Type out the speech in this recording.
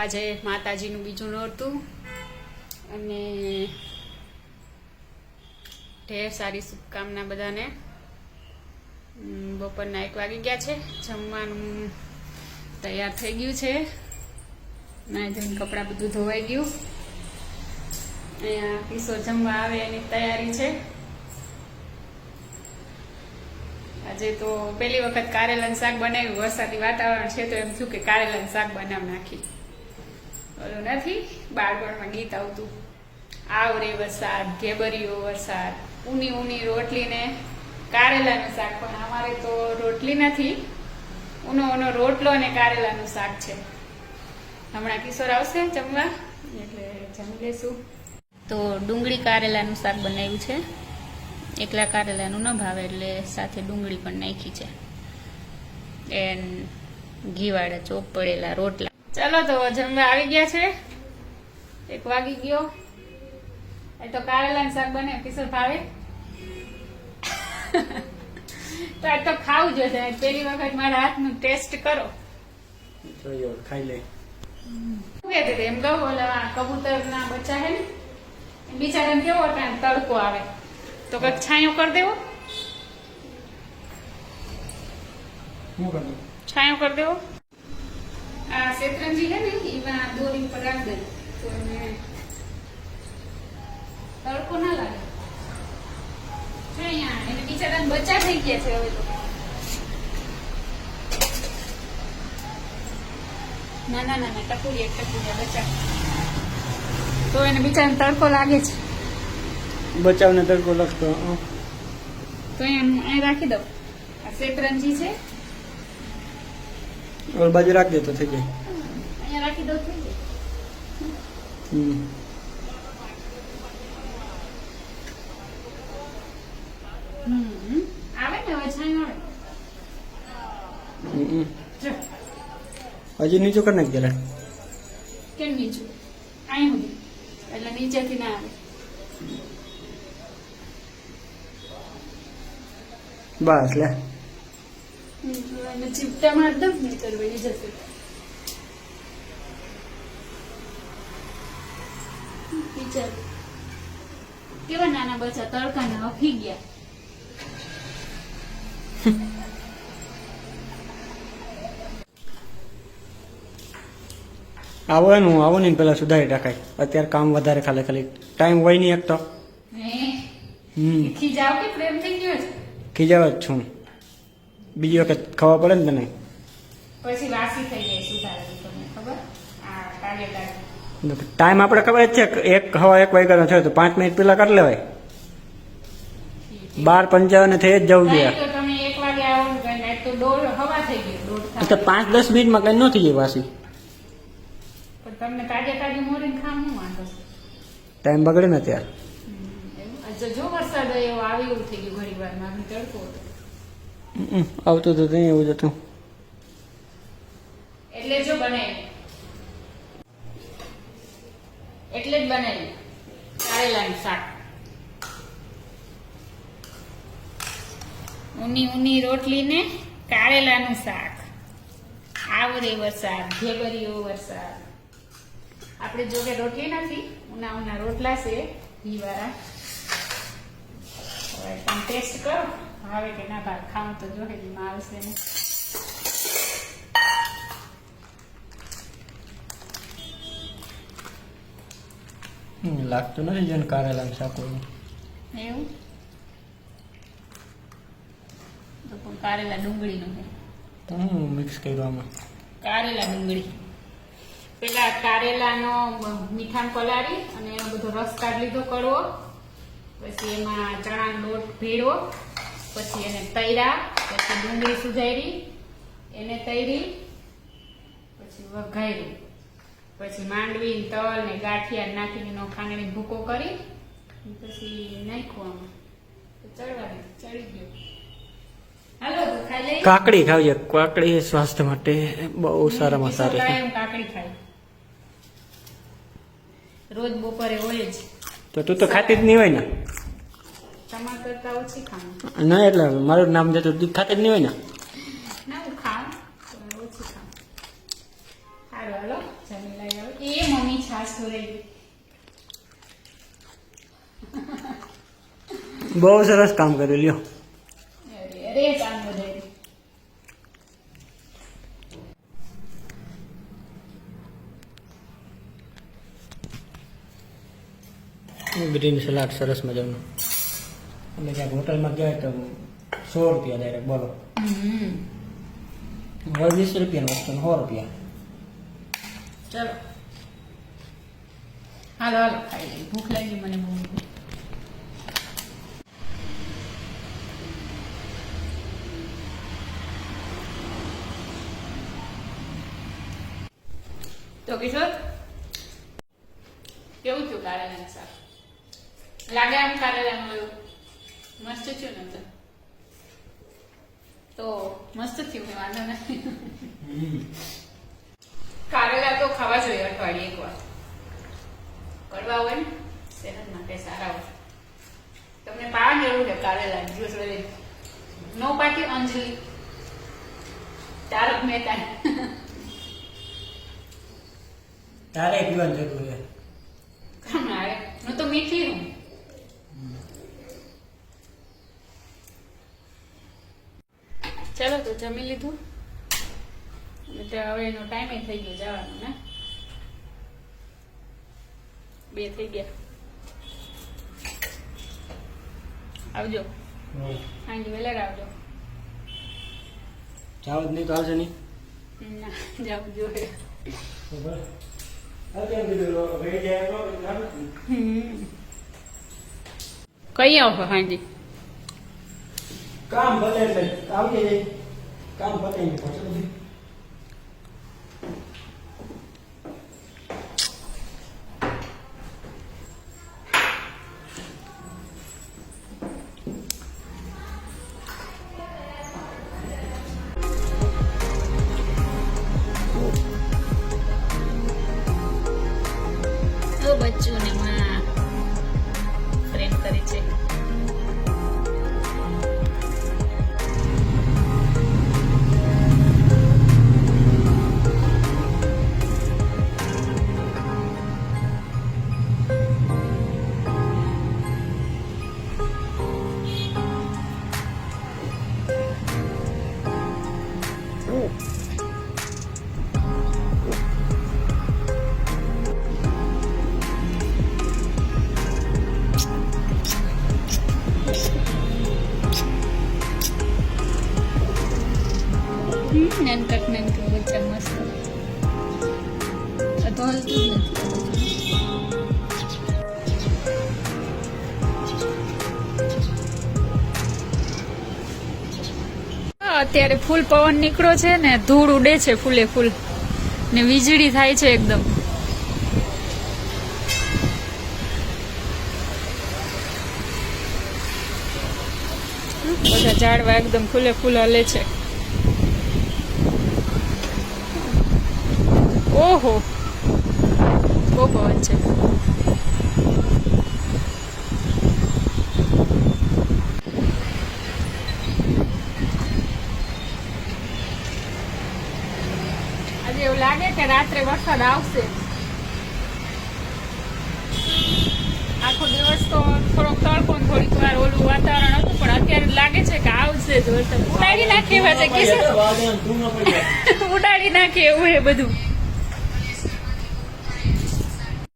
આજે માતાજીનું બીજું નોરતું અને ઢેર સારી શુભકામના બધાને. બપોરના 1 વાગી ગયા છે. જમવાનું તૈયાર થઈ ગયું છે. નાઈ ધોઈને કપડાં બધું ધોવાઈ ગયું. અહીંયા કિશોર જમવા આવે એની તૈયારી છે. આજે તો પહેલી વખત કારેલાનું શાક બનાવ્યું. વરસાદી વાતાવરણ છે તો એમ થયું કે કારેલાનું શાક બનાવી નાખી. ઓલું નથી બાળપણમાં ગીત આવતું, આવરે વરસાદ ઢેબરીયો વરસાદ, ઊની ઊની રોટલી ને કારેલાનું શાક. પણ અમારે તો રોટલી નથી, ઊનો ઊનો રોટલો અને કારેલાનું શાક છે. હમણાં કિશોર આવશે જમવા એટલે જમી લેશું. તો ડુંગળી કારેલાનું શાક બનાવ્યું છે. એકલા કારેલાનું ન ભાવે એટલે સાથે ડુંગળી પણ નાખી છે. એન ઘીવાળા ચોપ પડેલા રોટલા. ચાલો તો જમવા આવી ગયા છે. 1 વાગી ગયો. એ તો કારેલાનું શાક બને. કિશોર ભાવે તો આ તો ખાવું જોઈએ. પહેલી વખત મારા હાથનું ટેસ્ટ કરો. ખાઈ લે. શું કહેતી હતી એમ કહું, ઓલા કબૂતરના બચ્ચા હે ને બિચારાને કેવો તડકો આવે તો કઈક છાંયો કરી દેવો. છાંયો કરી દેવો. આ શેતરંજી છે ને એમાં દોરી પર રાખી દે તો એને તડકો ના લાગે. અહીંયા એને બિચારાને બચ્ચા થઈ ગયા છે હવે તો. નાના નાના ટકુરિયા બચ્ચા તો એને બિચારાને તડકો લાગે છે. બચાવને તડકો લાગતો તો અહીં રાખી દઉં. આ શેતરંજી છે ઓલ બાજુ રાખી દે તો થઈ જાય. અહીંયા રાખી દઉં થઈ જાય. આવે ને હવે છાંયો આવે. હજી નીચું કરી નાખી જરા. કેમ નીચું? અહીં સુધી એટલે નીચેથી ના આવે. બસ લે. ચીપટા માર દઉં ને કરવી જશે. કેવા નાના બચ્ચા તડકાને હફી ગયા. આવો ને પેલા સુધારી રાખાય. અત્યારે કામ વધારે ખાલી ટાઈમ હોય નહીં એક તો. ખીજાવ કે પ્રેમ થઈ ગયો છે? ખીજાવ જ છું. બીજી વખત ખાવા પડે ને તને પછી વાસી થઈ જાય સુધારેલું. તમને ખબર આ કારેલા ટાઈમ આપણે ખબર જ છે. 1 વાગ્યાનો થયો તો 5 મિનિટ પેલા કરી લેવાય. 12:55 થઈ જ જવું જોઈએ. તો તમે 1 વાગે આવો ને તો દોઢ હવા થઈ ગઈ. તો 5-10 મિનિટમાં કઈ ન થઈ જાય વાસી. પણ તમને તાજે મોરીને ખાવાનું વાંધો છે? ટાઈમ બગડે ને ત્યારે. જો વરસાદ એવો આવી એવું થઈ ગયું ઘણી વાર માં તડકો હતો. આવતું તો નહીં એવું જ હતું. એટલે જ બનાવ્યું કારેલાનું શાક. ઊની રોટલી ને કારેલાનું શાક. આવરે વરસાદ ઢેબરીયો વરસાદ. આપણે જોકે રોટલી નથી, ઉના રોટલા છે ઘીવાળા. હવે તમે ટેસ્ટ કરો ભાવે કે ના ભાવે. ખાવું તો જોહે એમાં આવશે ને. લાગતું નથી જેને કારેલાનું શાક હોય એવું. તો પણ કારેલા ડુંગળીનું છે. મિક્સ કર્યું આમાં. કારેલા ડુંગળી પેલા કારેલાનો મીઠાણ પલાળી અને એનો બધો રસ કાઢી લીધો કડવો. પછી એમાં ચણાનો લોટ ભેળવો. પછી એને તળ્યા. પછી ડુંગળી સુધારી એને તળી. પછી વઘાર્યું. પછી માંડવી તલ ને ગાંઠિયા નાખીને એનો ખાંડણી ભૂકો કરી પછી નાખ્યું આમાં. ચડવા ચડી ગયો. હાલો ખાઈ લઈ. કાકડી ખાવીએ. કાકડી સ્વાસ્થ્ય માટે બહુ સારામાં સારી છે. કાકડી ખાય રોજ બપોરે હોય જ. તો તું તો ખાતી જ નહીં હોય ને? તમારા કરતા ઓછી ખાવું. ના એટલે મારું નામ દે તો દૂધ ખાતી જ નહીં હોય ને? ના હું ખાઉં ઓછી ખાઉં. સારું હાલો જમી લઈ. તો રહી. બહુ સરસ કામ કર્યું લ્યો. અરે કામ વધારે. ગ્રીન સલાડ સરસ મજાનું. અમે ક્યાંક હોટલમાં ગયા તો 100 રૂપિયા ડાયરેક્ટ બોલો. હવે 20 રૂપિયાનું વસ્તુ 100 રૂપિયા. ચલો હાલો હાલો ખાઈ લઈ. ભૂખ લાગી મને બહુ. તો કિશોર કેવું થયું કારેલાનું શાક? લાગે આમ કારેલાનું એવું મસ્ત થયું ને? તો મસ્ત થયું ને, વાંધો નથી. કારેલા તો ખાવા જોઈએ અઠવાડિયે એકવાર. કડવા હોય ને સેહત માટે સારા હોય. તમને પાવાની જરૂર છે કારેલા જ્યુસ લઈ. નો પાટી અંજલિ તારક મહેતા. તારે પીવાની જરૂર છે. મારે હું તો મીઠી હું. ચાલો તો જમી લીધું. હવે એનો ટાઈમે થઈ ગયો જવાનો ને. 2 થઈ ગયા. આવજો હાંજી વેલા આવજો. જાવ જ નહીં તો આવશે નહીં. ના જાવ જોઈએ. કઈ આવો હાંજી? કામ પતે એટલે આવજે. કામ પતે ને પછી બચ્ચું ને માં ફ્રેન્ડ કરે છે. નાનકટ બચ્ચા મસ્ત. તો હલતું જ નથી. અત્યારે ફૂલ પવન નીકળ્યો છે ને, ધૂળ ઉડે છે ફૂલે ફૂલ ને વીજળી થાય છે એકદમ. બધા ઝાડવા એકદમ ફૂલે ફૂલ હલે છે. ઓહો બહુ પવન છે. આજે એવું લાગે કે રાત્રે વરસાદ આવશે. આખો દિવસ તો થોડોક તડકો ને થોડીક વાર ઓલું વાતાવરણ હતું, પણ અત્યારે લાગે છે કે આવશે જ વરસાદ. ઉડાડી નાખે એવા છે કે ઉડાડી નાખે એવું એ બધું.